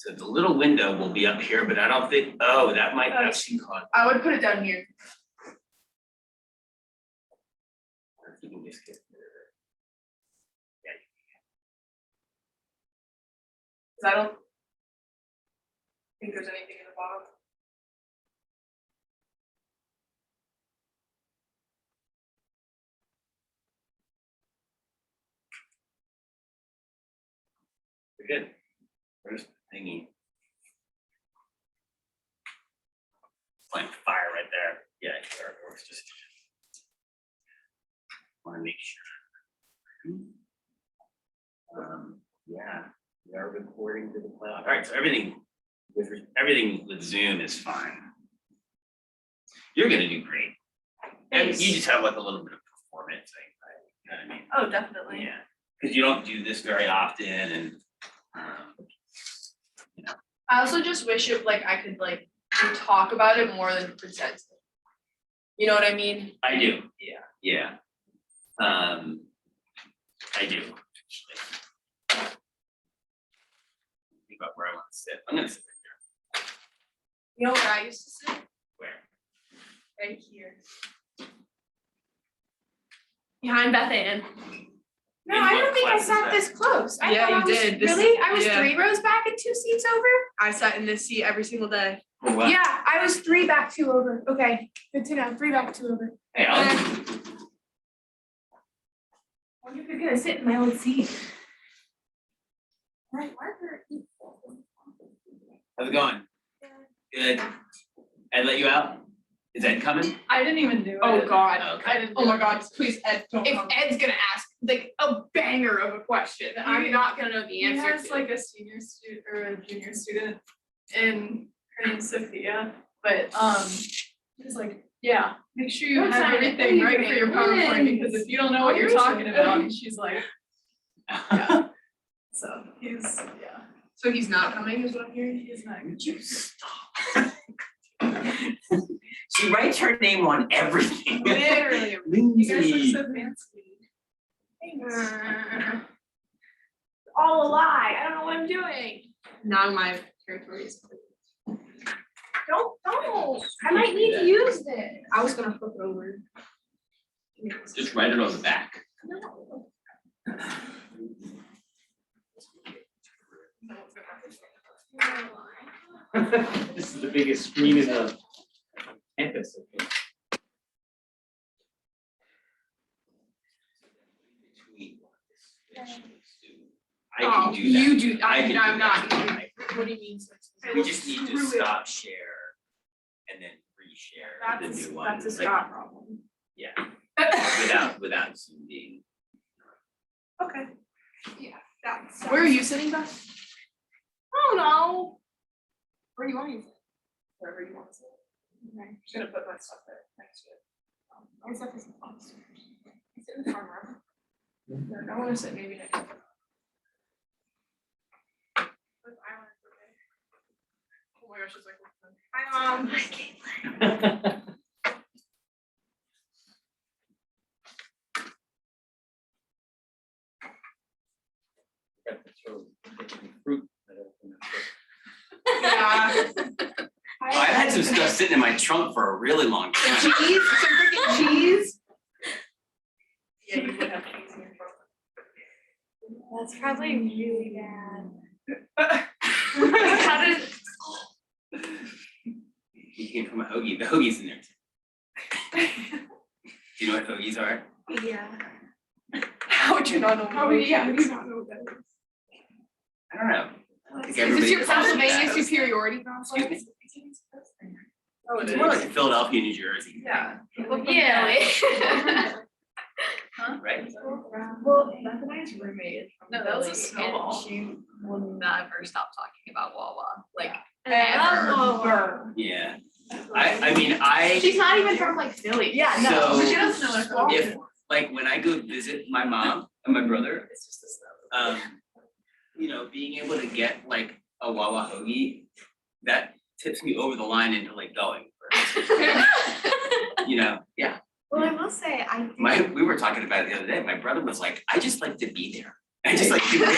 So the little window will be up here, but I don't think, oh, that might actually cause. I would put it down here. You can just get rid of it. Cause I don't think there's anything in the bottom. We're good. Where's the thingy? Like fire right there. Yeah, here it works. Just want to make sure. Yeah, we are recording to the cloud. All right, so everything with Zoom is fine. You're gonna do great. And Thanks. you just have like a little bit of performance, you know what I mean? Oh, definitely. Yeah, because you don't do this very often, and you know. I also just wish it like I could like talk about it more than present it. You know what I mean? I do. Yeah. Yeah. I do. Think about where I want to sit. I'm gonna sit right here. You know where I used to sit? Where? Right here. Behind Beth Ann. No, In I what don't think I class is sat that? this close. I Yeah, thought you I was, did. This- really? I was yeah. 3 rows back and 2 seats over? I sat in this seat every single day. For what? Yeah, I was 3 back, 2 over. Okay, good to know. 3 back, 2 over. Hey, I wonder if you're gonna sit in my old seat. Right, Margaret. how's it going? Good. Ed let you out? Is Ed coming? I didn't even do it. Oh, God. Okay. I didn't. Oh my God, please, Ed, don't If Ed's gonna ask like a banger of a question, I'm not gonna know the He answer has to. like a senior student or a junior student, and her name's Sophia, but he's like, yeah, make sure you Don't have sign it. everything What are you right for your doing? PowerPoint, because if you don't know what you're talking about, and she's like, yeah. So he's, yeah, So he's not coming, is what I'm hearing? he's not. Would you stop? She writes her name on everything. Literally, you guys Lindsey. look so fancy. Thanks. All a lie. I don't know what I'm doing. Now my territory is clear. Don't. I might need to use this. I was gonna flip it over. Just write it on the back. No. This is the biggest screen in the campus. I can do that. You do. I can do I'm that. not. What do you mean? We just need to stop share and then reshare the new one. That's a Like, Scott problem. Yeah, without Zoom being. Okay. Yeah, that's. Where are you sitting, Beth? I don't know. Where do you want me to sit? Wherever you want to sit. Okay, I'm just gonna put my stuff there next to it. My stuff is upstairs. I sit in the front row. I wanna sit maybe next to it. What if I wanna sit there? Oh my gosh, it's like. Hi, Mom. Fruit. Yeah. I've had some stuff sitting in my trunk for a really long time. Cheese, some freaking cheese. Yeah, you would have cheese in your trunk. That's probably really bad. How did? He came from a hoagie. The hoagie's in there too. Do you know what hoagies are? Yeah. How would you not know? How would you not know what that is? I don't know. I think Is everybody this your calls it Pennsylvania that. superiority complex? Excuse Oh, it It's is. more like Philadelphia, New Jersey. Yeah. Yeah. Huh? Right? Well, Beth and I's roommate is from No, that was a Philly, snowball. and she will never stop talking about Wawa, like Ever. Yeah. I mean, She's not even from like Philly. Yeah, no. So, she doesn't know what if, like, when I go visit my mom and my brother, It's just a snow. you know, being able to get like a Wawa hoagie, that tips me over the line into like going. You know, yeah. Well, I will say, We were talking about it the other day. My brother was like, I just like to be there. I just like to go to,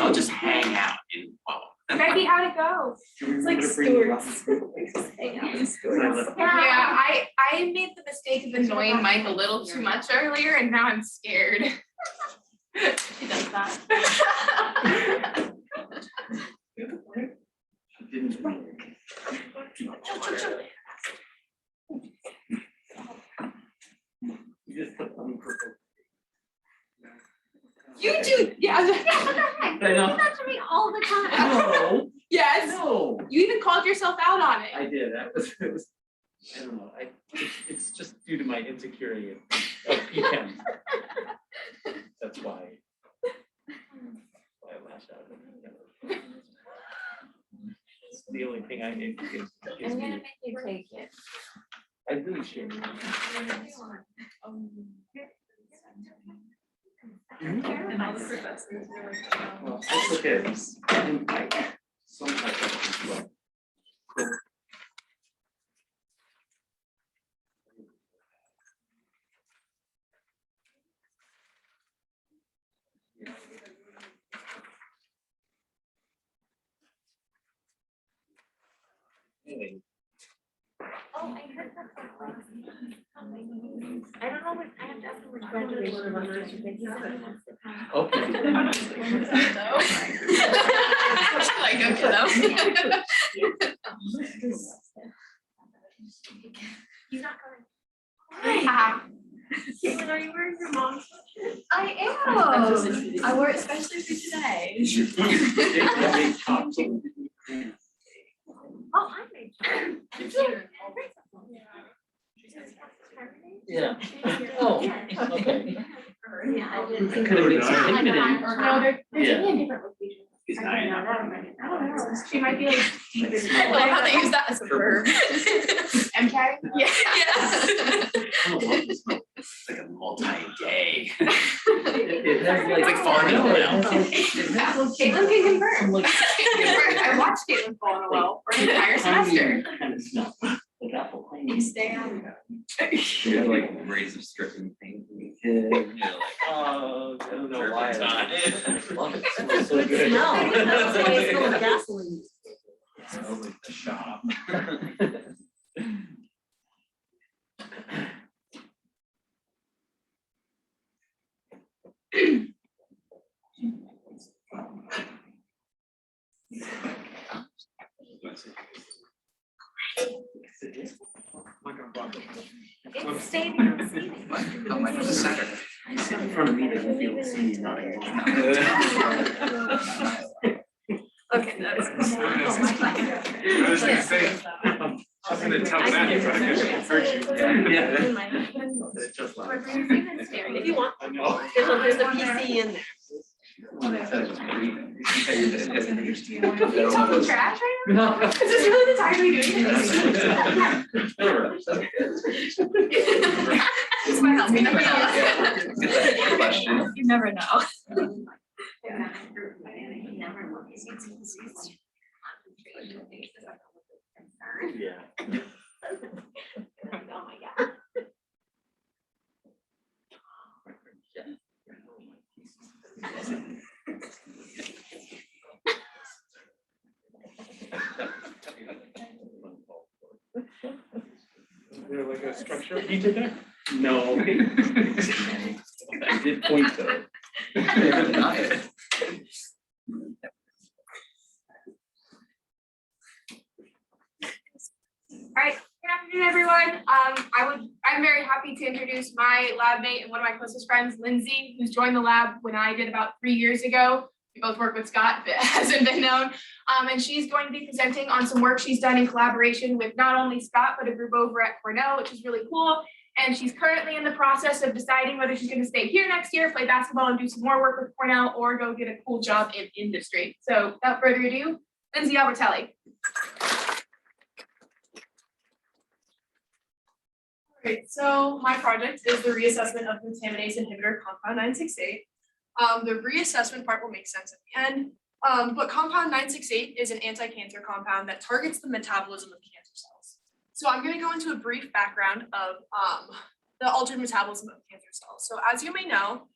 I'll just hang out in Wawa. Becky, how'd it go? It's like stewards. Yeah, I made the mistake of annoying Mike a little too much earlier and now I'm scared. She does that. You just put on purple. You do, yeah. I know. That to me all the time. No, Yes, no. you even called yourself out on it. I did, it was, I don't know, it's just due to my insecurity of PChem. That's why. I lash out at it. It's the only thing I hate. I'm gonna make you take it. I really should. And all the professors are like, Well, it's okay. Sometimes it's like. Oh, I heard that. I don't know what, I have to ask him what graduation was, but he said he wants to come. Okay. Like, okay, he's not coming. Caitlin, are you wearing your mom's sweatshirt? I am. I wore it especially for today. Oh, I made sure. Yeah. Oh, okay. Yeah, I did. Could have been some imminent. No, they're Yeah. taking a different location. He's I nine. don't know. She might be like. I love how they use that as a verb. MK? Yeah. It's like a multi-day. It has like. It's like farming No, it now. has Caitlin can confirm. some like. I watched Caitlin fall in a well for an entire semester. Kind of smell, like apple pie. You stay on. You have like razor stripping things when you're a kid. You're like, Oh, I don't know why. turpentine. I love it. It smells so good. Smell. That's why it smells like gasoline. It smells like the shop. It's staying in the seating. Come like the center. Sit in front of me, they can feel the sea, not a. Okay, that's. I was gonna say, I was gonna tell Matt, but I guess she heard you. Yeah. It's just like. If you want. I know. There's a PC in there. You talking trash right now? No. Is this really the time to be doing this? This might help. You never know. Question. You never know. Yeah. Oh my God. Is there like a structure feature there? No. I did point though. All right, good afternoon, everyone. I'm very happy to introduce my lab mate and one of my closest friends, Lindsay, who's joined the lab when I did about 3 years ago. We both work with Scott, if it hasn't been known. And she's going to be presenting on some work she's done in collaboration with not only Scott, but a group over at Cornell, which is really cool. And she's currently in the process of deciding whether she's going to stay here next year, play basketball and do some more work with Cornell, or go get a cool job in industry. So without further ado, Lindsay Albertelli. Great, so my project is the reassessment of contaminase inhibitor compound 968. The reassessment part will make sense at the end, but compound 968 is an anti-cancer compound that targets the metabolism of cancer cells. So I'm going to go into a brief background of the altered metabolism of cancer cells. So as you may know,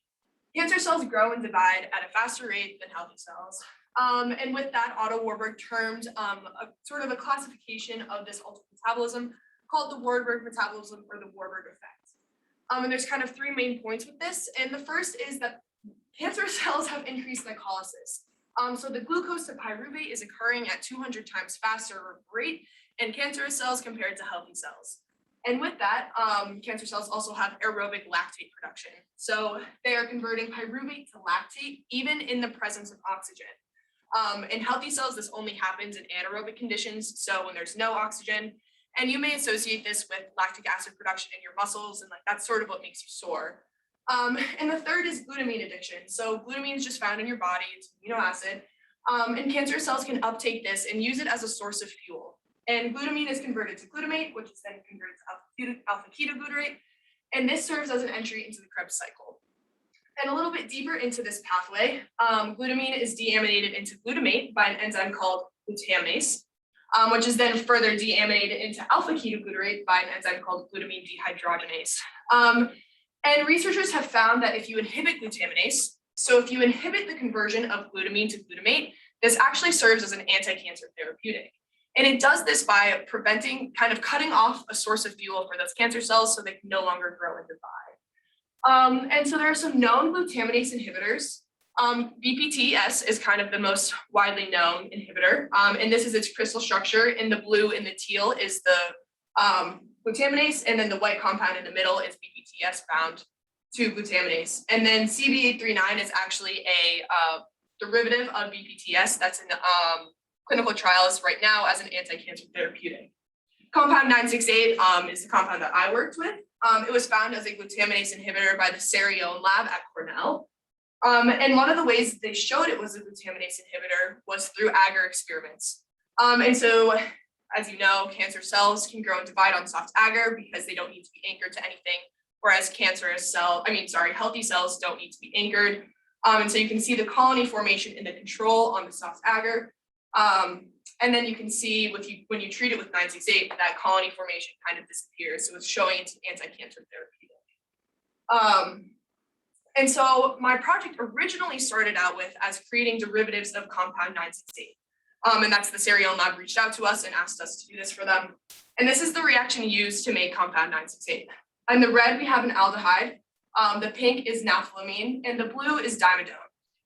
cancer cells grow and divide at a faster rate than healthy cells. And with that, Otto Warburg termed a sort of a classification of this altered metabolism called the Warburg metabolism or the Warburg effect. And there's kind of three main points with this. And the first is that cancer cells have increased glycolysis. So the glucose to pyruvate is occurring at 200 times faster rate in cancerous cells compared to healthy cells. And with that, cancer cells also have aerobic lactate production. So they are converting pyruvate to lactate even in the presence of oxygen. In healthy cells, this only happens in anaerobic conditions, so when there's no oxygen. And you may associate this with lactic acid production in your muscles, and like that's sort of what makes you sore. And the third is glutamine addiction. So glutamine is just found in your body, it's an amino acid, and cancer cells can uptake this and use it as a source of fuel. And glutamine is converted to glutamate, which is then converted to alpha ketoglutarate, and this serves as an entry into the Krebs cycle. And a little bit deeper into this pathway, glutamine is deaminated into glutamate by an enzyme called glutaminase, which is then further deaminated into alpha ketoglutarate by an enzyme called glutamine dehydrogenase. And researchers have found that if you inhibit glutaminase, so if you inhibit the conversion of glutamine to glutamate, this actually serves as an anti-cancer therapeutic. And it does this by preventing, kind of cutting off a source of fuel for those cancer cells so they can no longer grow and divide. And so there are some known glutaminase inhibitors. BPTS is kind of the most widely known inhibitor. And this is its crystal structure. In the blue and the teal is the glutaminase, and then the white compound in the middle is BPTS bound to glutaminase. And then CB839 is actually a derivative of BPTS that's in clinical trials right now as an anti-cancer therapeutic. Compound 968 is the compound that I worked with. It was found as a glutaminase inhibitor by the Sarione lab at Cornell. And one of the ways they showed it was a glutaminase inhibitor was through agar experiments. And so, as you know, cancer cells can grow and divide on soft agar because they don't need to be anchored to anything, whereas healthy cells don't need to be anchored. And so you can see the colony formation in the control on the soft agar. And then you can see when you treat it with 968, that colony formation kind of disappears. So it's showing it's an anti-cancer therapeutic. And so my project originally started out with as creating derivatives of compound 968. And that's the Sarione lab reached out to us and asked us to do this for them. And this is the reaction used to make compound 968. In the red, we have an aldehyde. The pink is naphthylamine, and the blue is dimidone.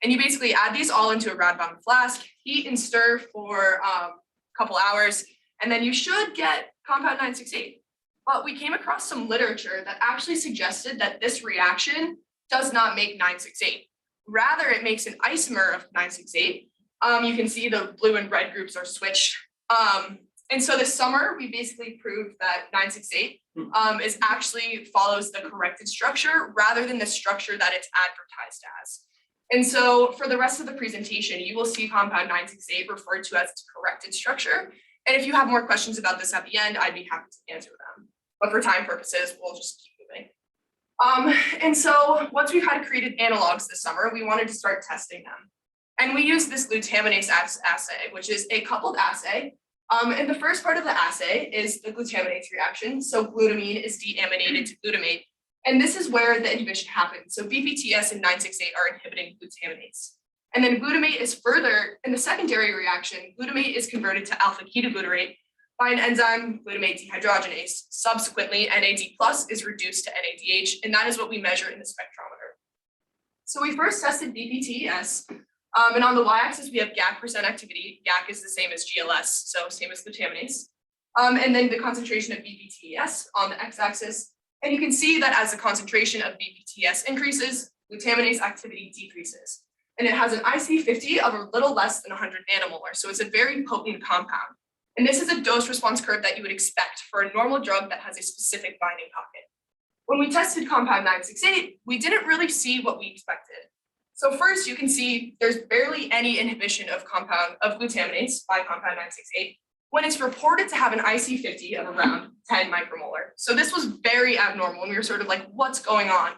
And you basically add these all into a rad-bound flask, heat and stir for a couple hours, and then you should get compound 968. But we came across some literature that actually suggested that this reaction does not make 968. Rather, it makes an isomer of 968. You can see the blue and red groups are switched. And so this summer, we basically proved that 968 is actually follows the corrected structure rather than the structure that it's advertised as. And so for the rest of the presentation, you will see compound 968 referred to as its corrected structure. And if you have more questions about this at the end, I'd be happy to answer them. But for time purposes, we'll just keep moving. And so once we've had created analogs this summer, we wanted to start testing them. And we used this glutaminase assay, which is a coupled assay. And the first part of the assay is the glutaminase reaction. So glutamine is deaminated to glutamate. And this is where the inhibition happens. So BPTS and 968 are inhibiting glutaminase. And then glutamate is further, in the secondary reaction, glutamate is converted to alpha ketoglutarate by an enzyme, glutamate dehydrogenase. Subsequently, NAD+ is reduced to NADH, and that is what we measure in the spectrometer. So we first tested BPTS, and on the y-axis, we have GAC percent activity. GAC is the same as GLS, so same as glutaminase. And then the concentration of BPTS on the x-axis. And you can see that as the concentration of BPTS increases, glutaminase activity decreases. And it has an IC50 of a little less than 100 nanomolar, so it's a very potent compound. And this is a dose response curve that you would expect for a normal drug that has a specific binding pocket. When we tested compound 968, we didn't really see what we expected. So first, you can see there's barely any inhibition of glutaminase by compound 968 when it's reported to have an IC50 of around 10 micromolar. So this was very abnormal, and we were sort of like, what's going on?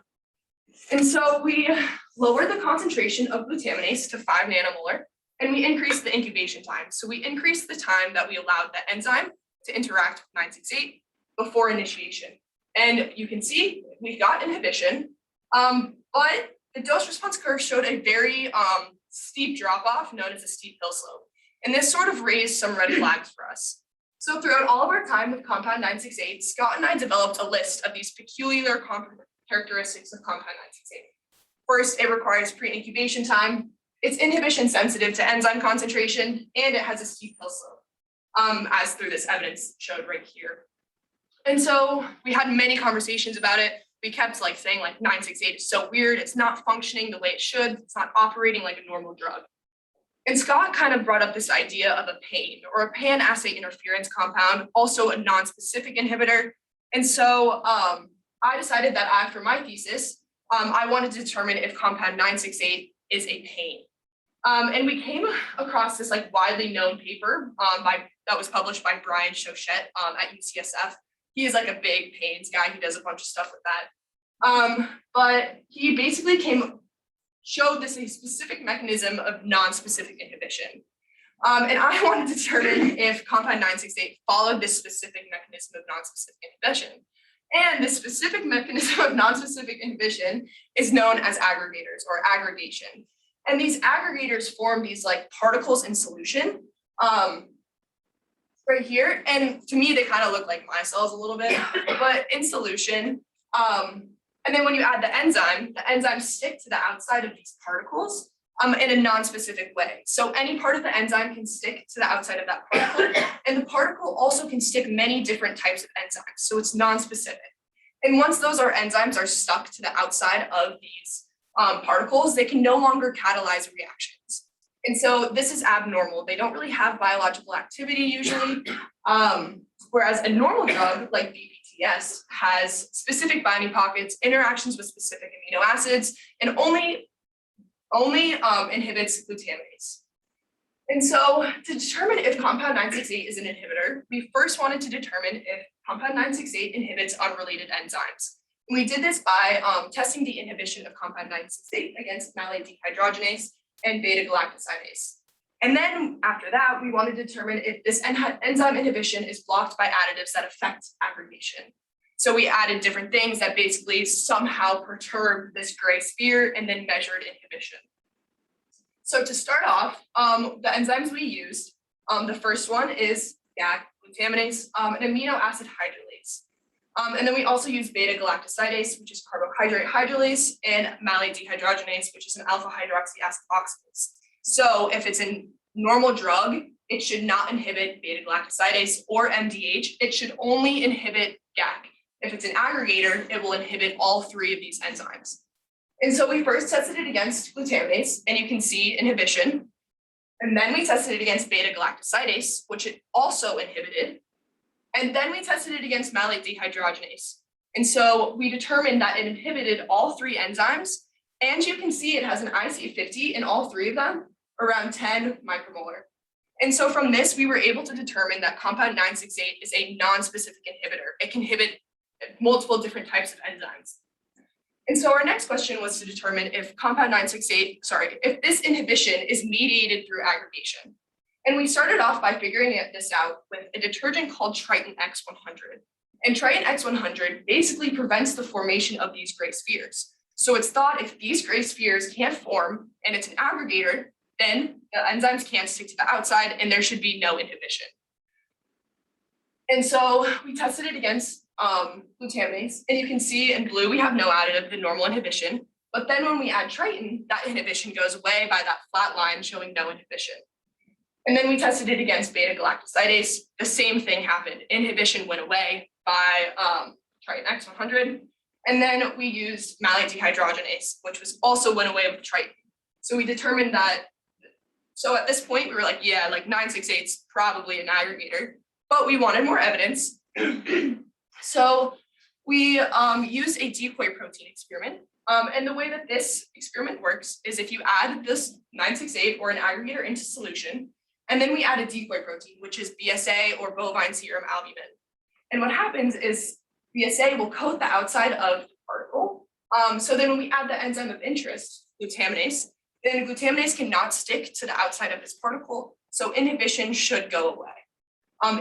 And so we lowered the concentration of glutaminase to 5 nanomolar, and we increased the incubation time. So we increased the time that we allowed the enzyme to interact with 968 before initiation. And you can see we got inhibition, but the dose response curve showed a very steep drop off known as a steep hill slope. And this sort of raised some red flags for us. So throughout all of our time with compound 968, Scott and I developed a list of these peculiar characteristics of compound 968. First, it requires pre-incubation time. It's inhibition sensitive to enzyme concentration, and it has a steep hill slope, as through this evidence showed right here. And so we had many conversations about it. We kept saying 968 is so weird. It's not functioning the way it should. It's not operating like a normal drug. And Scott kind of brought up this idea of a PAIN, or a pan-assay interference compound, also a non-specific inhibitor. And so I decided that after my thesis, I wanted to determine if compound 968 is a PAIN. And we came across this widely known paper that was published by Brian Chochette at UCSF. He is a big PAINs guy. He does a bunch of stuff with that. But he basically showed this a specific mechanism of non-specific inhibition. And I wanted to determine if compound 968 followed this specific mechanism of non-specific inhibition. And this specific mechanism of non-specific inhibition is known as aggregators or aggregation. And these aggregators form these particles in solution right here. And to me, they kind of look like micelles a little bit, but in solution. And then when you add the enzymes stick to the outside of these particles in a non-specific way. So any part of the enzyme can stick to the outside of that particle, and the particle also can stick many different types of enzymes. So it's non-specific. And once those enzymes are stuck to the outside of these particles, they can no longer catalyze reactions. And so this is abnormal. They don't really have biological activity usually, whereas a normal drug like BPTS has specific binding pockets, interactions with specific amino acids, and only inhibits glutamate. And so to determine if compound 968 is an inhibitor, we first wanted to determine if compound 968 inhibits unrelated enzymes. And we did this by testing the inhibition of compound 968 against malate dehydrogenase and beta-galactosidase. And then after that, we wanted to determine if this enzyme inhibition is blocked by additives that affect aggregation. So we added different things that basically somehow perturb this gray sphere and then measured inhibition. So to start off, the enzymes we used, the first one is GAG, glutaminase, an amino acid hydrolase. And then we also use beta-galactosidase, which is carbohydrate hydrolase, and malate dehydrogenase, which is an alpha hydroxy acid oxidase. So if it's a normal drug, it should not inhibit beta-galactosidase or MDH. It should only inhibit GAG. If it's an aggregator, it will inhibit all three of these enzymes. And so we first tested it against glutaminase, and you can see inhibition. And then we tested it against beta-galactosidase, which it also inhibited. And then we tested it against malate dehydrogenase. And so we determined that it inhibited all three enzymes. And you can see it has an IC50 in all three of them, around 10 micromolar. And so from this, we were able to determine that compound 968 is a non-specific inhibitor. It can inhibit multiple different types of enzymes. And so our next question was to determine if if this inhibition is mediated through aggregation. And we started off by figuring this out with a detergent called Triton X100. And Triton X100 basically prevents the formation of these gray spheres. So it's thought if these gray spheres can't form and it's an aggregator, then the enzymes can't stick to the outside and there should be no inhibition. And so we tested it against glutaminase, and you can see in blue we have no additive, the normal inhibition. But then when we add Triton, that inhibition goes away by that flat line showing no inhibition. And then we tested it against beta-galactosidase. The same thing happened. Inhibition went away by Triton X100. And then we used malate dehydrogenase, which also went away with Triton. So we determined that, so at this point we were like, yeah, 968 is probably an aggregator, but we wanted more evidence. So we used a decoy protein experiment. And the way that this experiment works is if you add this 968 or an aggregator into solution, and then we add a decoy protein, which is BSA or bovine serum albumin. And what happens is BSA will coat the outside of the particle. So then when we add the enzyme of interest, glutaminase, then glutaminase cannot stick to the outside of this particle. So inhibition should go away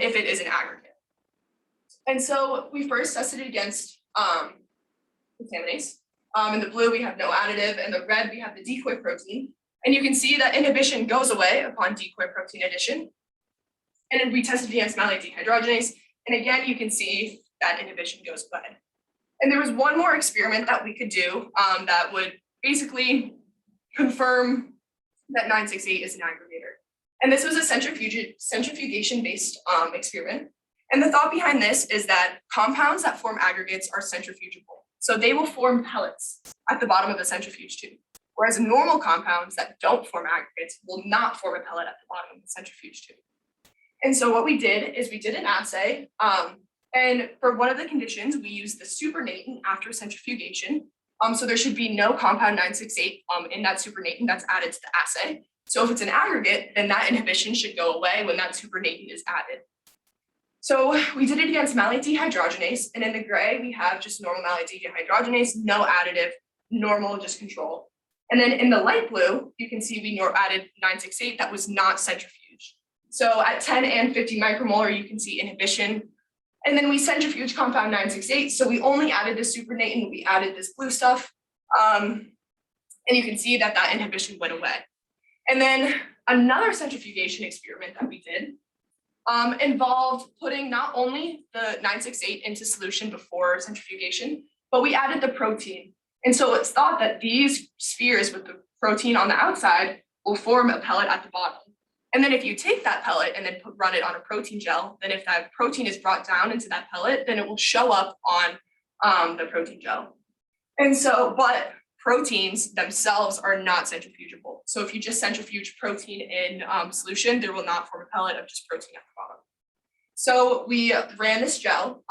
if it is an aggregate. And so we first tested it against glutaminase. In the blue, we have no additive. In the red, we have the decoy protein. And you can see that inhibition goes away upon decoy protein addition. And then we tested against malate dehydrogenase, and again, you can see that inhibition goes away. And there was one more experiment that we could do that would basically confirm that 968 is an aggregator. And this was a centrifugation-based experiment. And the thought behind this is that compounds that form aggregates are centrifugal. So they will form pellets at the bottom of the centrifuge tube. Whereas normal compounds that don't form aggregates will not form a pellet at the bottom of the centrifuge tube. And so what we did is we did an assay. And for one of the conditions, we used the supernatant after centrifugation. So there should be no compound 968 in that supernatant that's added to the assay. So if it's an aggregate, then that inhibition should go away when that supernatant is added. So we did it against malate dehydrogenase, and in the gray, we have just normal malate dehydrogenase, no additive, normal, just control. And then in the light blue, you can see we added 968 that was not centrifuged. So at 10 and 50 micromolar, you can see inhibition. And then we centrifuge compound 968, so we only added the supernatant, we added this blue stuff. And you can see that that inhibition went away. And then another centrifugation experiment that we did involved putting not only the 968 into solution before centrifugation, but we added the protein. And so it's thought that these spheres with the protein on the outside will form a pellet at the bottom. And then if you take that pellet and then run it on a protein gel, then if that protein is brought down into that pellet, then it will show up on the protein gel. And so, but proteins themselves are not centrifugal. So if you just centrifuge protein in solution, there will not form a pellet of just protein at the bottom. So we ran this gel.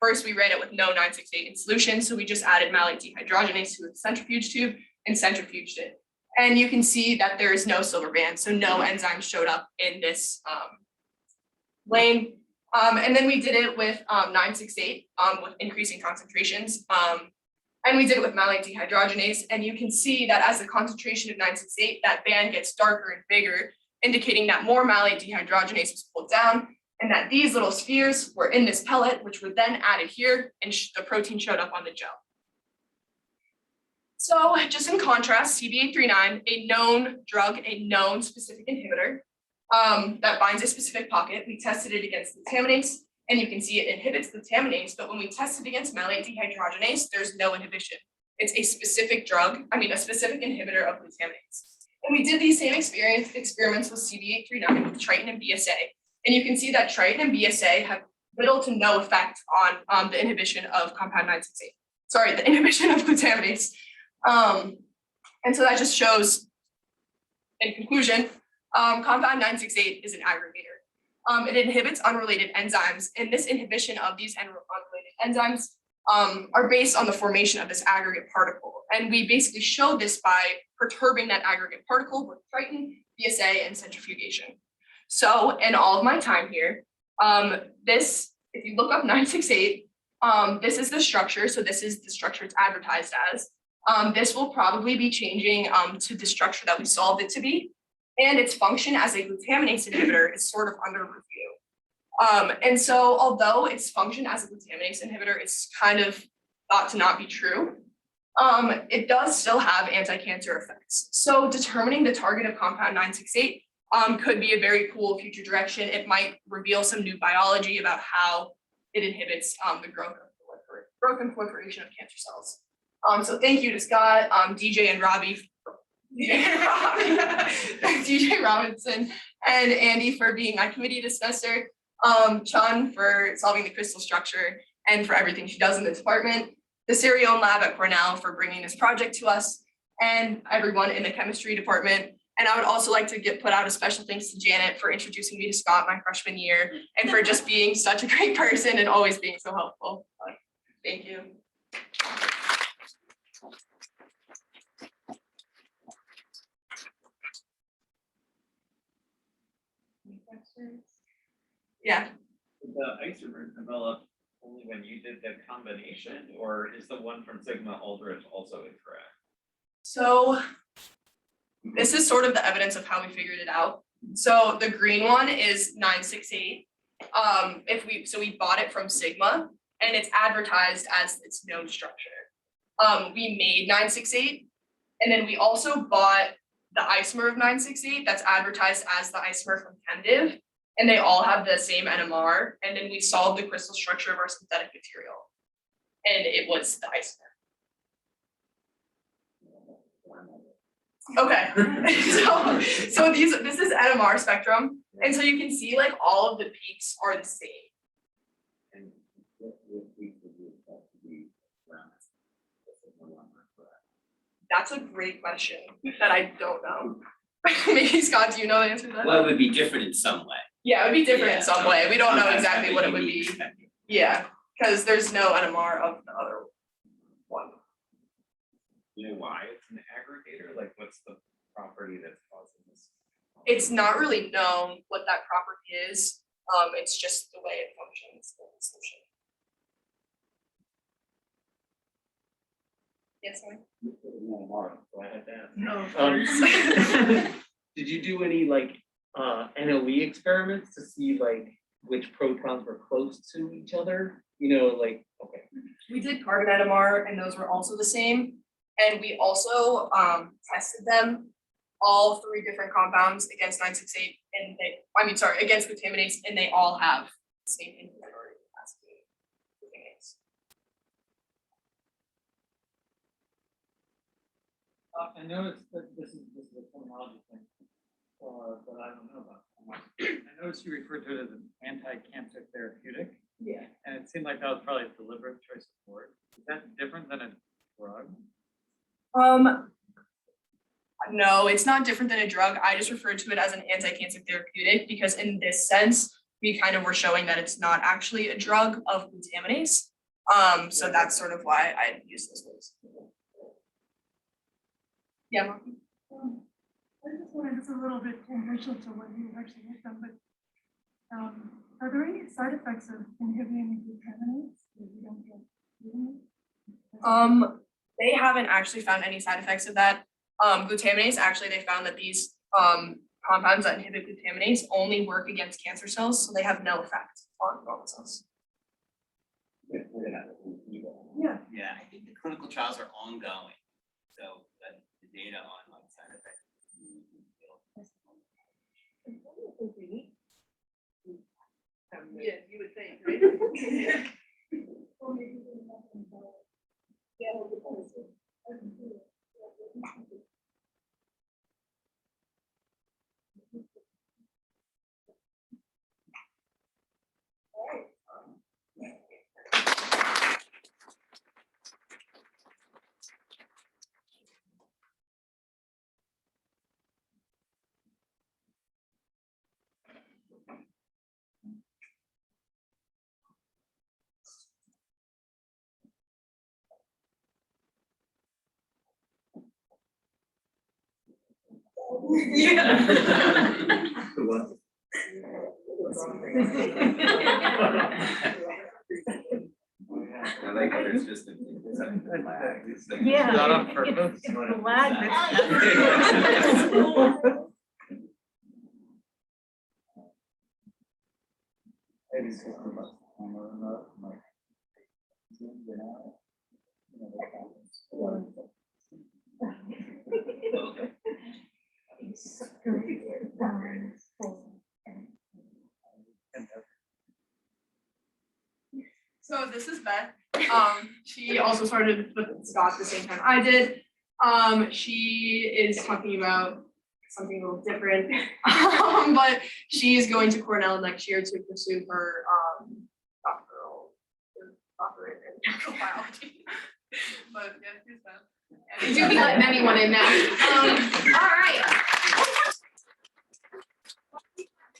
First, we ran it with no 968 in solution. So we just added malate dehydrogenase to the centrifuge tube and centrifuged it. And you can see that there is no silver band. So no enzymes showed up in this lane. And then we did it with 968 with increasing concentrations. And we did it with malate dehydrogenase, and you can see that as the concentration of 968, that band gets darker and bigger, indicating that more malate dehydrogenase was pulled down, and that these little spheres were in this pellet, which were then added here, and the protein showed up on the gel. So just in contrast, CB839, a known drug, a known specific inhibitor that binds a specific pocket, we tested it against glutaminase. And you can see it inhibits glutaminase, but when we test it against malate dehydrogenase, there's no inhibition. It's a specific drug, a specific inhibitor of glutaminase. And we did these same experiments with CB839 with Triton and BSA. And you can see that Triton and BSA have little to no effect on the inhibition of compound 968. Sorry, the inhibition of glutaminase. And so that just shows, in conclusion, compound 968 is an aggregator. It inhibits unrelated enzymes, and this inhibition of these unrelated enzymes are based on the formation of this aggregate particle. And we basically showed this by perturbing that aggregate particle with Triton, BSA, and centrifugation. So in all of my time here, if you look up 968, this is the structure. So this is the structure it's advertised as. This will probably be changing to the structure that we solved it to be. And its function as a glutaminase inhibitor is sort of under review. And so although its function as a glutaminase inhibitor is kind of thought to not be true, it does still have anti-cancer effects. So determining the target of compound 968 could be a very cool future direction. It might reveal some new biology about how it inhibits the growth and proliferation of cancer cells. So thank you to Scott, DJ and Robbie, DJ Robinson and Andy for being my committee this semester, Chun for solving the crystal structure and for everything she does in the department, the Sirion lab at Cornell for bringing this project to us, and everyone in the chemistry department. And I would also like to put out a special thanks to Janet for introducing me to Scott my freshman year and for just being such a great person and always being so helpful. Thank you. Yeah. Did the isomer develop only when you did the combination, or is the one from Sigma Aldrich also incorrect? So this is sort of the evidence of how we figured it out. So the green one is 968. We bought it from Sigma and it's advertised as its known structure. We made 968 and then we also bought the isomer of 968 that's advertised as the isomer from Chemdiv. And they all have the same NMR. And then we solved the crystal structure of our synthetic material. And it was the isomer. Okay, so this is NMR spectrum, and so you can see like all of the peaks are the same. And what peak would you expect to be around? That's a great question that I don't know. Maybe Scott, do you know the answer to that? Well, it would be different in some way. Yeah, it would be different in Yeah, some way. We don't know sometimes exactly have what a it would unique be. spectrum. Yeah, because there's no NMR of the other one. You know why it's an aggregator? Like, what's the property that's causing this? It's not really known what that property is. It's just the way it functions in the solution. Yes, sorry. So I had to ask. No. Did you do any like NOE experiments to see like which protons were close to each other? You know, like, okay. We did carbon NMR and those were also the same. And we also tested them, all 3 different compounds against 968 and against glutaminase, and they all have the same inferiority capacity. I noticed that this is a terminology thing, that I don't know about. I noticed you referred to it as an anti-cancer therapeutic, Yeah. and it seemed like that was probably a deliberate choice of word. Is that different than a drug? No, it's not different than a drug. I just referred to it as an anti-cancer therapeutic because in this sense, we kind of were showing that it's not actually a drug of glutaminase. So that's sort of why I use those words. Yeah. Mark? I just wanted, it's a little bit tangential to what you actually worked on, but are there any side effects of inhibiting glutaminase that you don't get? They haven't actually found any side effects of that. Glutaminase, actually, they found that these compounds that inhibit glutaminase only work against cancer cells, so they have no effect on normal cells. We're gonna have to Yeah. Yeah, I think the clinical trials are ongoing, so that the data on like side effects. Yeah, you would think, right? I like how there's just a lag. It's like- Yeah. Not on purpose. It's the lag that's. So this is Beth. She also started with Scott at the same time I did. She is talking about something a little different, but she's going to Cornell next year to pursue her doctorate in natural biology. But yeah, here's Beth. We do be letting anyone in now. All right.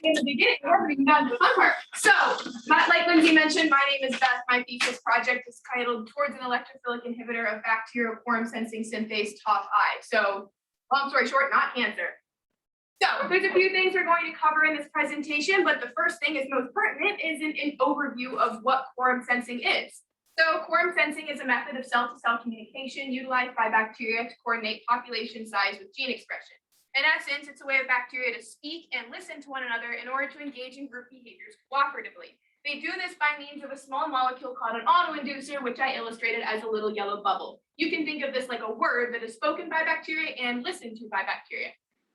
In the beginning, we haven't even gotten to the fun part. So, like Lindsay mentioned, my name is Beth. My thesis project is titled Towards an Electrophilic Inhibitor of Bacterial Quorum Sensing Synthase TOF-I. So, long story short, not cancer. So, there's a few things we're going to cover in this presentation, but the first thing is most pertinent is an overview of what quorum sensing is. So, quorum sensing is a method of cell-to-cell communication utilized by bacteria to coordinate population size with gene expression. In essence, it's a way of bacteria to speak and listen to one another in order to engage in group behaviors cooperatively. They do this by means of a small molecule called an autoinducer, which I illustrated as a little yellow bubble. You can think of this like a word that is spoken by bacteria and listened to by bacteria.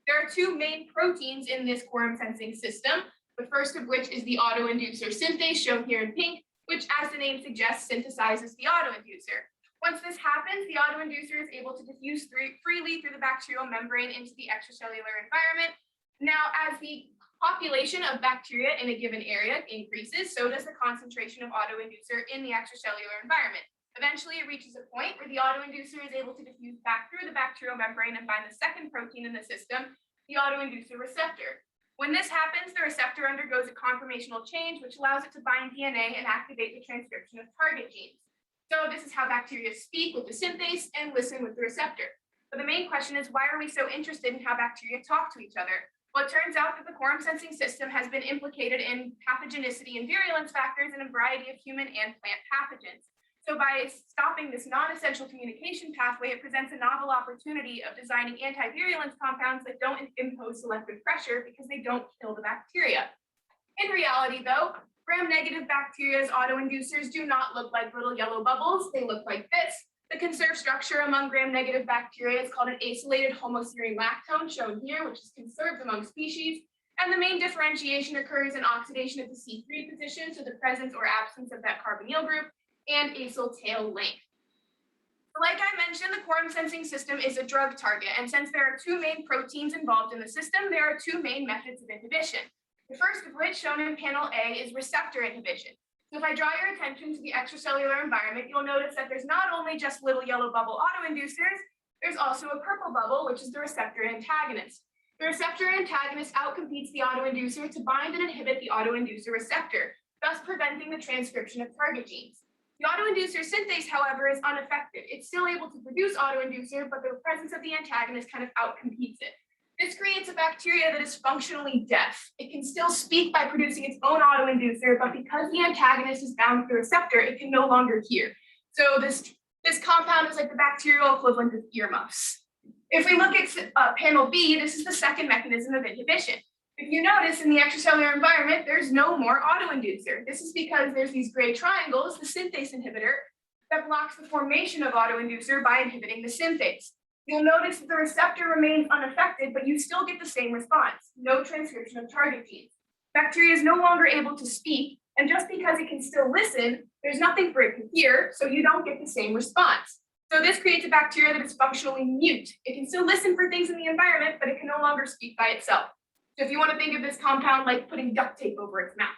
There are two main proteins in this quorum sensing system, the first of which is the autoinducer synthase, shown here in pink, which, as the name suggests, synthesizes the autoinducer. Once this happens, the autoinducer is able to diffuse freely through the bacterial membrane into the extracellular environment. Now, as the population of bacteria in a given area increases, so does the concentration of autoinducer in the extracellular environment. Eventually, it reaches a point where the autoinducer is able to diffuse back through the bacterial membrane and bind the second protein in the system, the autoinducer receptor. When this happens, the receptor undergoes a conformational change, which allows it to bind DNA and activate the transcription of target genes. So this is how bacteria speak with the synthase and listen with the receptor. But the main question is, why are we so interested in how bacteria talk to each other? Well, it turns out that the quorum sensing system has been implicated in pathogenicity and virulence factors in a variety of human and plant pathogens. So by stopping this non-essential communication pathway, it presents a novel opportunity of designing anti-virulence compounds that don't impose selective pressure because they don't kill the bacteria. In reality, though, gram-negative bacteria's autoinducers do not look like little yellow bubbles. They look like this. The conserved structure among gram-negative bacteria is called an acylated homoserine lactone, shown here, which is conserved among species. And the main differentiation occurs in oxidation at the C3 position, so the presence or absence of that carbonyl group, and acyl tail length. Like I mentioned, the quorum sensing system is a drug target, and since there are two main proteins involved in the system, there are two main methods of inhibition. The first of which, shown in panel A, is receptor inhibition. So if I draw your attention to the extracellular environment, you'll notice that there's not only just little yellow bubble autoinducers, there's also a purple bubble, which is the receptor antagonist. The receptor antagonist outcompetes the autoinducer to bind and inhibit the autoinducer receptor, thus preventing the transcription of target genes. The autoinducer synthase, however, is unaffected. It's still able to produce autoinducer, but the presence of the antagonist kind of outcompetes it. This creates a bacteria that is functionally deaf. It can still speak by producing its own autoinducer, but because the antagonist is bound to the receptor, it can no longer hear. So this compound is like the bacterial equivalent of earmuffs. If we look at panel B, this is the second mechanism of inhibition. If you notice in the extracellular environment, there's no more autoinducer. This is because there's these gray triangles, the synthase inhibitor, that blocks the formation of autoinducer by inhibiting the synthase. You'll notice that the receptor remains unaffected, but you still get the same response, no transcription of target genes. Bacteria is no longer able to speak, and just because it can still listen, there's nothing for it to hear, so you don't get the same response. So this creates a bacteria that is functionally mute. It can still listen for things in the environment, but it can no longer speak by itself. So if you want to think of this compound like putting duct tape over its mouth.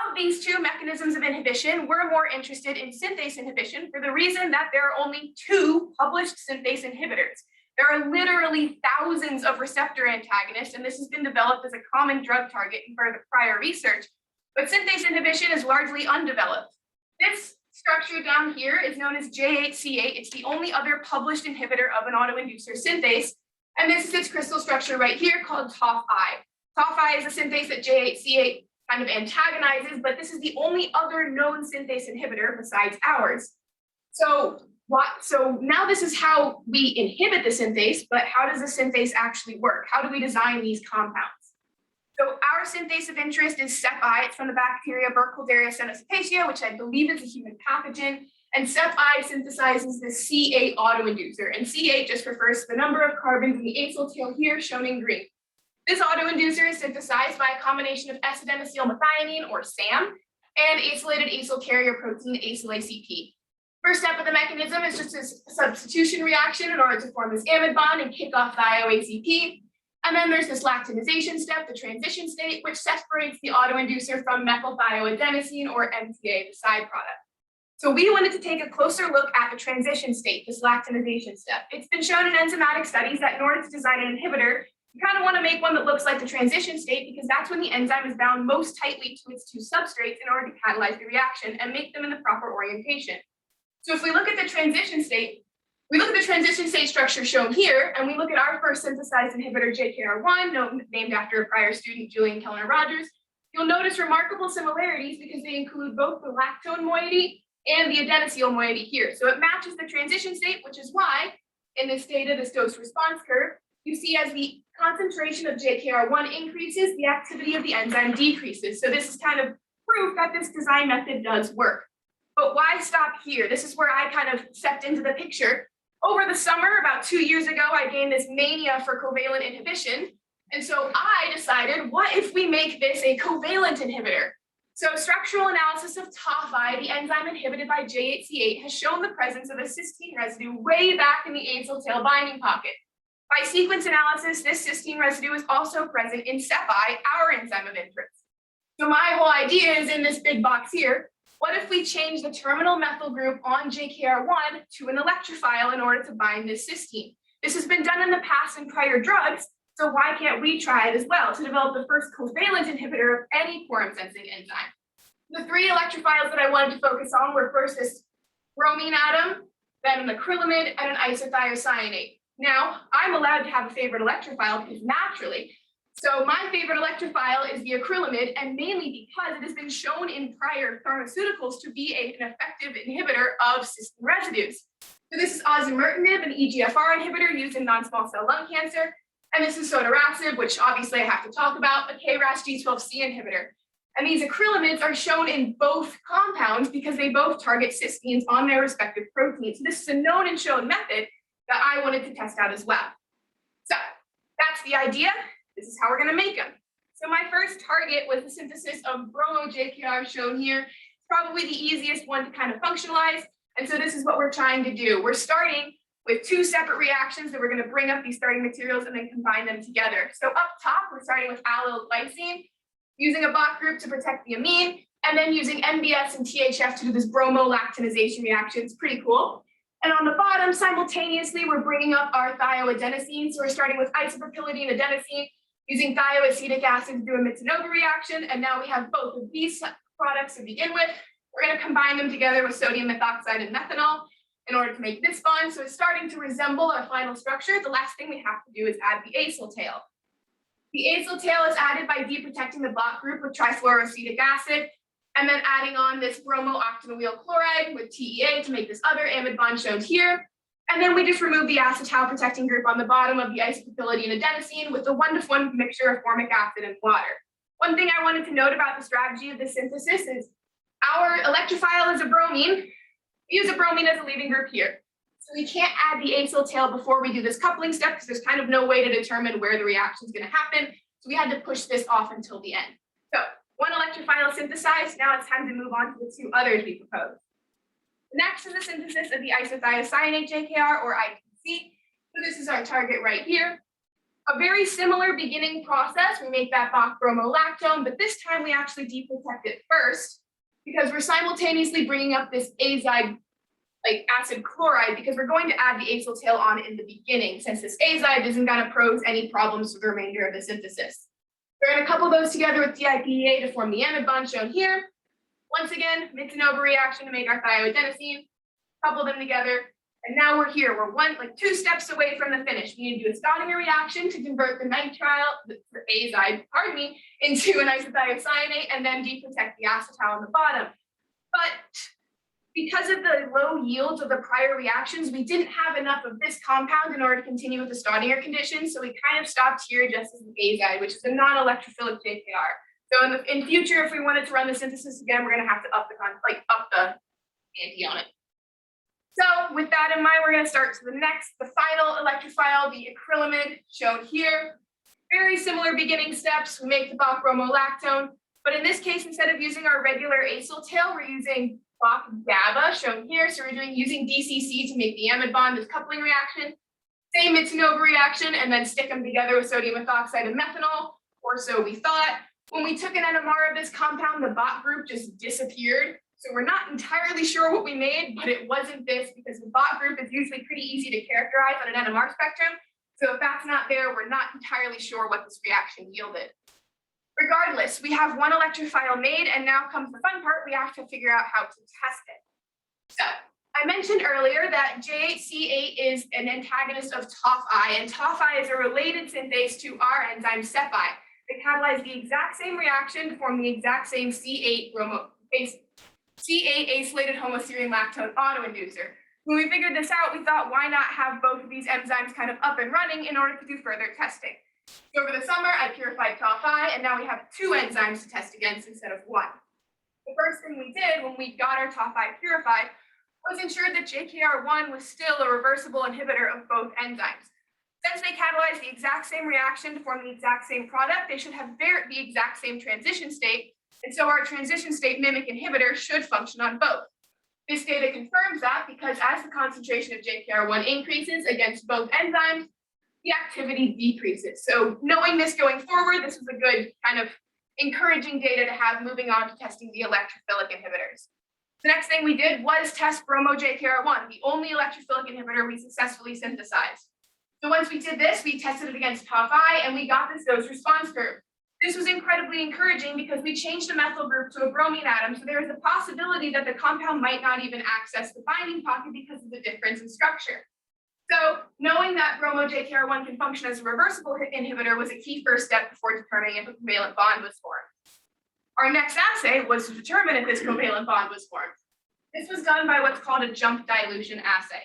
Of these two mechanisms of inhibition, we're more interested in synthase inhibition for the reason that there are only two published synthase inhibitors. There are literally thousands of receptor antagonists, and this has been developed as a common drug target in prior research, but synthase inhibition is largely undeveloped. This structure down here is known as J8C8. It's the only other published inhibitor of an autoinducer synthase, and this is its crystal structure right here called TOF-I. TOF-I is a synthase that J8C8 kind of antagonizes, but this is the only other known synthase inhibitor besides ours. So now this is how we inhibit the synthase, but how does the synthase actually work? How do we design these compounds? So our synthase of interest is CEP-I. It's from the bacteria Burkholderia senocypacia, which I believe is a human pathogen. And CEP-I synthesizes the C8 autoinducer, and C8 just refers to the number of carbons in the acyl tail here, shown in green. This autoinducer is synthesized by a combination of S-adenosylmethionine, or SAM, and acylated acyl carrier protein, acyl-ACP. First step of the mechanism is just a substitution reaction in order to form this amide bond and kick off the IOACP. And then there's this lactinization step, the transition state, which separates the autoinducer from methylthioadenosine, or MTA, the side product. So we wanted to take a closer look at the transition state, this lactinization step. It's been shown in enzymatic studies that in order to design an inhibitor, you kind of want to make one that looks like the transition state because that's when the enzyme is bound most tightly to its two substrates in order to catalyze the reaction and make them in the proper orientation. So if we look at the transition state, we look at the transition state structure shown here, and we look at our first synthesized inhibitor, JKR1, named after a prior student, Julian Kellner-Rogers, you'll notice remarkable similarities because they include both the lactone moiety and the adenosyl moiety here. So it matches the transition state, which is why in this data, this dose response curve, you see as the concentration of JKR1 increases, the activity of the enzyme decreases. So this is kind of proof that this design method does work. But why stop here? This is where I kind of stepped into the picture. Over the summer, about 2 years ago, I gained this mania for covalent inhibition. And so I decided, what if we make this a covalent inhibitor? So structural analysis of TOFI, the enzyme inhibited by J8C8, has shown the presence of a cysteine residue way back in the acyl tail binding pocket. By sequence analysis, this cysteine residue is also present in CEPI, our enzyme of interest. So my whole idea is in this big box here. What if we change the terminal methyl group on JKR1 to an electrophile in order to bind this cysteine? This has been done in the past in prior drugs, so why can't we try it as well to develop the first covalent inhibitor of any quorum sensing enzyme? The 3 electrophiles that I wanted to focus on were first this bromine atom, then an acrylamide, and an isothiocyanate. Now, I'm allowed to have a favorite electrophile because naturally. So my favorite electrophile is the acrylamide, and mainly because it has been shown in prior pharmaceuticals to be an effective inhibitor of cysteine residues. So this is osimertinib, an EGFR inhibitor used in non-small cell lung cancer, and this is sotorasib, which obviously I have to talk about, a KRAS G12C inhibitor. And these acrylamides are shown in both compounds because they both target cysteines on their respective proteins. So this is a known and shown method that I wanted to test out as well. So that's the idea. This is how we're going to make them. So my first target was the synthesis of bromo-JKR shown here. It's probably the easiest one to kind of functionalize. And so this is what we're trying to do. We're starting with 2 separate reactions that we're going to bring up these starting materials and then combine them together. So up top, we're starting with allyl lysine, using a Bach group to protect the amine, and then using MBS and THF to do this bromo-lactinization reaction. It's pretty cool. And on the bottom, simultaneously, we're bringing up our thioadenosine. So we're starting with isopropyridine adenosine, using thioacetic acid to do a Mitsunova reaction. And now we have both of these products to begin with. We're going to combine them together with sodium methoxide and methanol in order to make this bond. So it's starting to resemble our final structure. The last thing we have to do is add the acyl tail. The acyl tail is added by deprotecting the Bach group with trifluoroacetic acid, and then adding on this bromo-octanoyl chloride with TEA to make this other amide bond shown here. And then we just remove the acetal protecting group on the bottom of the isopropyridine adenosine with a 1-to-1 mixture of formic acid and water. One thing I wanted to note about the strategy of this synthesis is our electrophile is a bromine. We use a bromine as a leaving group here. So we can't add the acyl tail before we do this coupling step because there's kind of no way to determine where the reaction is going to happen. So we had to push this off until the end. So 1 electrophile synthesized. Now it's time to move on to the 2 others we proposed. Next is the synthesis of the isothiocyanate JKR or ITC. So this is our target right here. A very similar beginning process. We make that Bach bromolactone, but this time we actually deprotect it first because we're simultaneously bringing up this azide like acid chloride because we're going to add the acyl tail on in the beginning since this azide isn't going to pose any problems for the remainder of the synthesis. We're going to couple those together with DIPEA to form the amide bond shown here. Once again, Mitsunova reaction to make our thioadenosine, couple them together, and now we're here. We're 2 steps away from the finish. We need to do a Staudinger reaction to convert the azide, into an isothiocyanate and then deprotect the acetal on the bottom. But because of the low yields of the prior reactions, we didn't have enough of this compound in order to continue with the Staudinger condition. So we kind of stopped here just as an azide, which is a non-electrophilic JKR. So in future, if we wanted to run the synthesis again, we're going to have to up the ante on it. So with that in mind, we're going to start to the final electrophile, the acrylamide shown here. Very similar beginning steps. We make the Bach bromolactone, but in this case, instead of using our regular acyl tail, we're using Bach GABA shown here. So we're using DCC to make the amide bond, this coupling reaction. Same Mitsunova reaction, and then stick them together with sodium methoxide and methanol, or so we thought. When we took an NMR of this compound, the Bach group just disappeared. So we're not entirely sure what we made, but it wasn't this because the Bach group is usually pretty easy to characterize on an NMR spectrum. So if that's not there, we're not entirely sure what this reaction yielded. Regardless, we have 1 electrophile made, and now comes the fun part. We have to figure out how to test it. So I mentioned earlier that J8C8 is an antagonist of TOFI, and TOFI is a related synthase to our enzyme CEPI. They catalyze the exact same reaction to form the exact same C8 acylated homoserine lactone autoinducer. When we figured this out, we thought, why not have both of these enzymes kind of up and running in order to do further testing? So over the summer, I purified TOFI, and now we have 2 enzymes to test against instead of 1. The first thing we did when we got our TOFI purified was ensure that JKR1 was still a reversible inhibitor of both enzymes. Since they catalyze the exact same reaction to form the exact same product, they should have the exact same transition state, and so our transition state mimic inhibitor should function on both. This data confirms that because as the concentration of JKR1 increases against both enzymes, the activity decreases. So knowing this going forward, this is a good kind of encouraging data to have moving on to testing the electrophilic inhibitors. The next thing we did was test bromo-JKR1, the only electrophilic inhibitor we successfully synthesized. So once we did this, we tested it against TOFI and we got this dose response curve. This was incredibly encouraging because we changed the methyl group to a bromine atom, so there is a possibility that the compound might not even access the binding pocket because of the difference in structure. So knowing that bromo-JKR1 can function as a reversible inhibitor was a key first step before determining if a covalent bond was formed. Our next assay was to determine if this covalent bond was formed. This was done by what's called a jump dilution assay.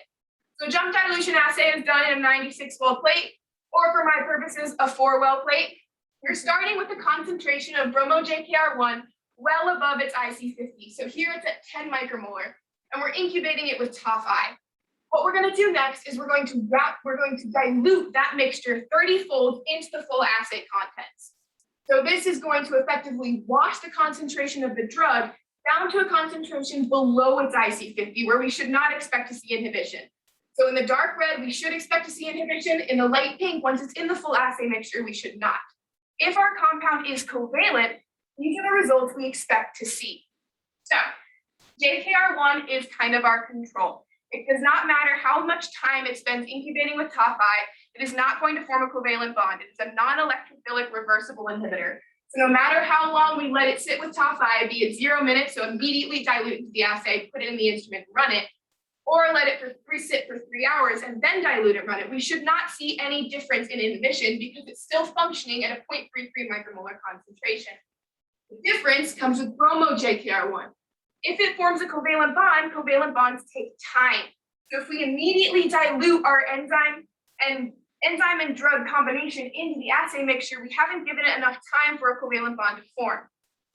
So jump dilution assay is done in a 96-well plate, or for my purposes, a 4-well plate. We're starting with a concentration of bromo-JKR1 well above its IC50. So here it's at 10 micromolar, and we're incubating it with TOFI. What we're going to do next is we're going to dilute that mixture 30-fold into the full assay contents. So this is going to effectively wash the concentration of the drug down to a concentration below its IC50, where we should not expect to see inhibition. So in the dark red, we should expect to see inhibition. In the light pink, once it's in the full assay mixture, we should not. If our compound is covalent, these are the results we expect to see. So JKR1 is kind of our control. It does not matter how much time it spends incubating with TOFI, it is not going to form a covalent bond. It's a non-electrophilic reversible inhibitor. So no matter how long we let it sit with TOFI, be it 0 minutes, so immediately dilute into the assay, put it in the instrument, run it, or let it sit for 3 hours and then dilute and run it, we should not see any difference in inhibition because it's still functioning at a 0.33 micromolar concentration. The difference comes with bromo-JKR1. If it forms a covalent bonds take time. So if we immediately dilute our enzyme and drug combination into the assay mixture, we haven't given it enough time for a covalent bond to form.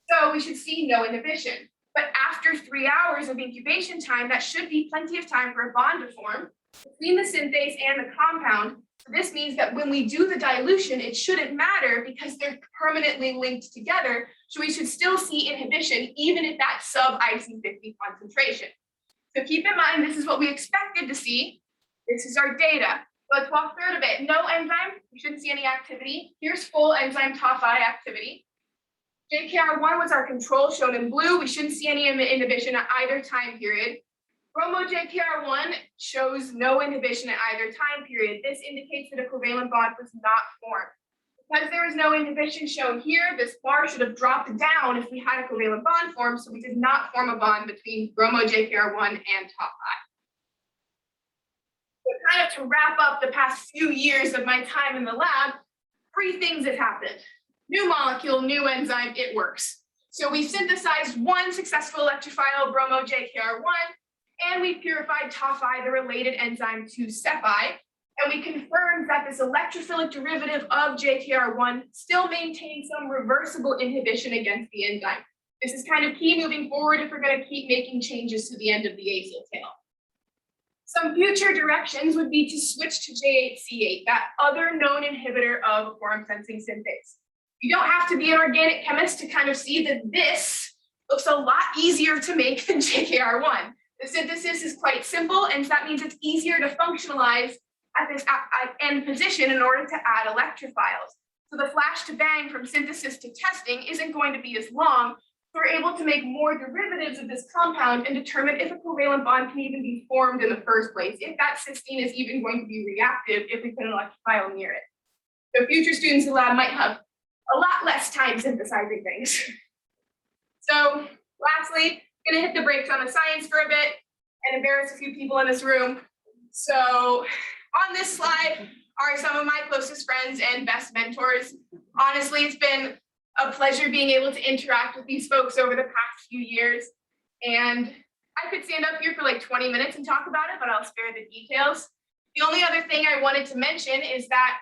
So we should see no inhibition. But after 3 hours of incubation time, that should be plenty of time for a bond to form between the synthase and the compound. So this means that when we do the dilution, it shouldn't matter because they're permanently linked together. So we should still see inhibition even at that sub IC50 concentration. So keep in mind, this is what we expected to see. This is our data. Let's walk through it a bit. No enzyme, we shouldn't see any activity. Here's full enzyme TOFI activity. JKR1 was our control shown in blue. We shouldn't see any inhibition at either time period. Bromo-JKR1 shows no inhibition at either time period. This indicates that a covalent bond was not formed. Because there is no inhibition shown here, this bar should have dropped down if we had a covalent bond formed, so we did not form a bond between bromo-JKR1 and TOFI. So kind of to wrap up the past few years of my time in the lab, 3 things have happened. New molecule, new enzyme, it works. So we synthesized 1 successful electrophile bromo-JKR1, and we purified TOFI, the related enzyme, to SEPI, and we confirmed that this electrophilic derivative of JKR1 still maintains some reversible inhibition against the enzyme. This is kind of key moving forward if we're going to keep making changes to the end of the acyl tail. Some future directions would be to switch to J8C8, that other known inhibitor of quorum sensing synthase. You don't have to be an organic chemist to kind of see that this looks a lot easier to make than JKR1. The synthesis is quite simple, and that means it's easier to functionalize at this end position in order to add electrophiles. So the flash to bang from synthesis to testing isn't going to be as long. So we're able to make more derivatives of this compound and determine if a covalent bond can even be formed in the first place, if that cysteine is even going to be reactive if we put an electrophile near it. So future students in the lab might have a lot less time synthesizing things. So lastly, gonna hit the brakes on the science for a bit and embarrass a few people in this room. So on this slide are some of my closest friends and best mentors. Honestly, it's been a pleasure being able to interact with these folks over the past few years. And I could stand up here for like 20 minutes and talk about it, but I'll spare the details. The only other thing I wanted to mention is that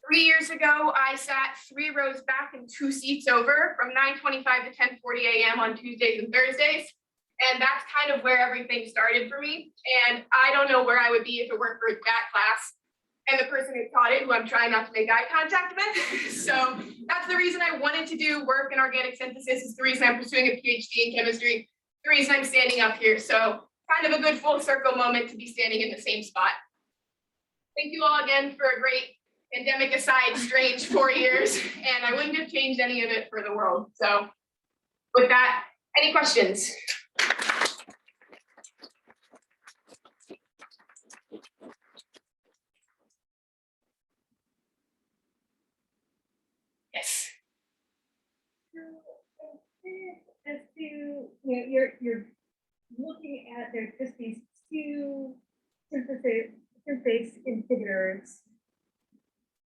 3 years ago, I sat 3 rows back and 2 seats over from 9:25 to 10:40 a.m. on Tuesdays and Thursdays. And that's kind of where everything started for me. And I don't know where I would be if it weren't for that class and the person who taught it, who I'm trying not to make eye contact with. So that's the reason I wanted to do work in organic synthesis. Is the reason I'm pursuing a PhD in chemistry. The reason I'm standing up here. So kind of a good full circle moment to be standing in the same spot. Thank you all again for a great, pandemic aside, strange 4 years. And I wouldn't have changed any of it for the world. So with that, any questions? Yes. As to, you're looking at, there's just these two synthase inhibitors.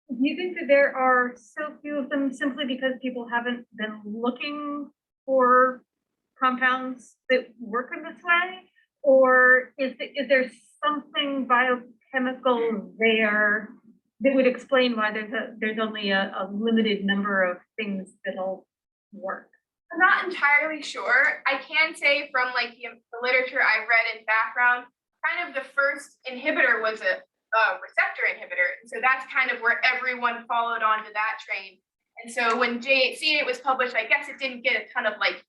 Do you think that there are so few of them simply because people haven't been looking for compounds that work in this way? Or is there something biochemical there that would explain why there's only a limited number of things that'll work? I'm not entirely sure. I can say from like the literature I've read in background, kind of the first inhibitor was a receptor inhibitor. And so that's kind of where everyone followed onto that train. And so when C8 was published, I guess it didn't get a ton of like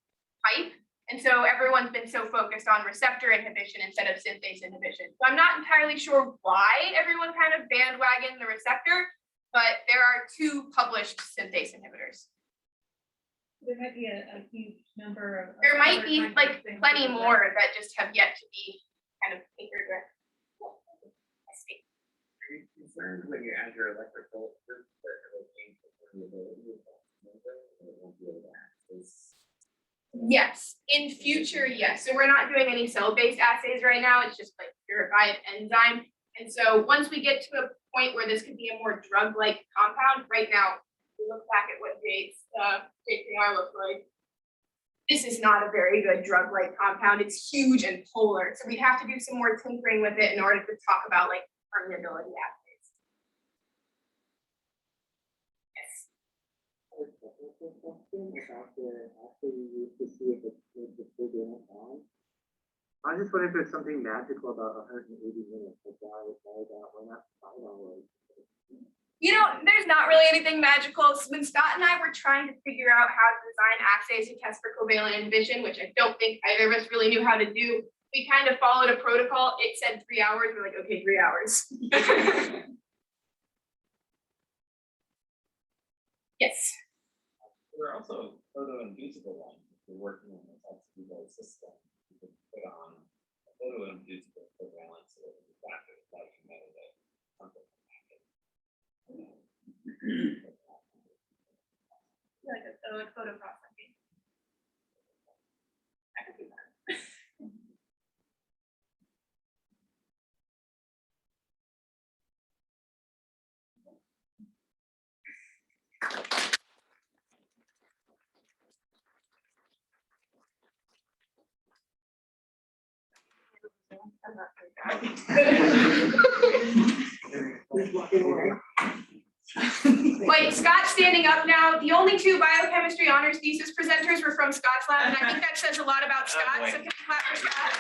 hype. And so everyone's been so focused on receptor inhibition instead of synthase inhibition. So I'm not entirely sure why everyone kind of bandwagoned the receptor, but there are 2 published synthase inhibitors. There might be a huge number of. There might other be kinds of like things plenty that work. more that just have yet to be kind of tinkered with. Are you concerned when you add your electrical group that it will change the permeability of that member and it won't be able to access? Yes, in future, yes. So we're not doing any cell-based assays right now. It's just like purified enzyme. And so once we get to a point where this could be a more drug-like compound, right now, we look back at what JPR looks like. This is not a very good drug-like compound. It's huge and polar. So we'd have to do some more tinkering with it in order to talk about like permeability assays. Yes. I just wonder if there's something magical about 180 minutes. Like why not 5 hours? You know, there's not really anything magical. So when Scott and I were trying to figure out how to design assays to test for covalent inhibition, which I don't think either of us really knew how to do, we kind of followed a protocol. It said 3 hours. We're like, okay, 3 hours. Yes. There are also photoinducible ones. If you're working on this ex vivo system, you could put on a photoinducible covalent so that the factor is like competitive, something like that. Like a photo processing. I could do that. I'm not Wait, Scott's standing up now. The only 2 biochemistry honors thesis presenters were from Scott's lab, and I think that says a lot about Scott. So can you clap for Scott?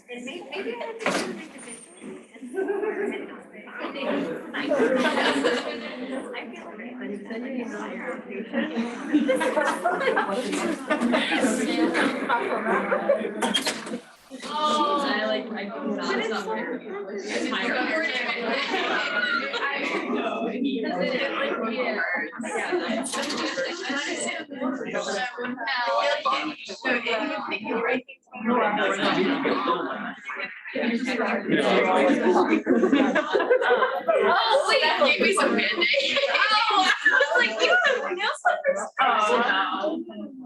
And maybe I have to make a decision. I feel great, but it's sending you higher Oh, wait, gave me some Band-Aid. Oh, I was like, you don't have nail clippers? Oh.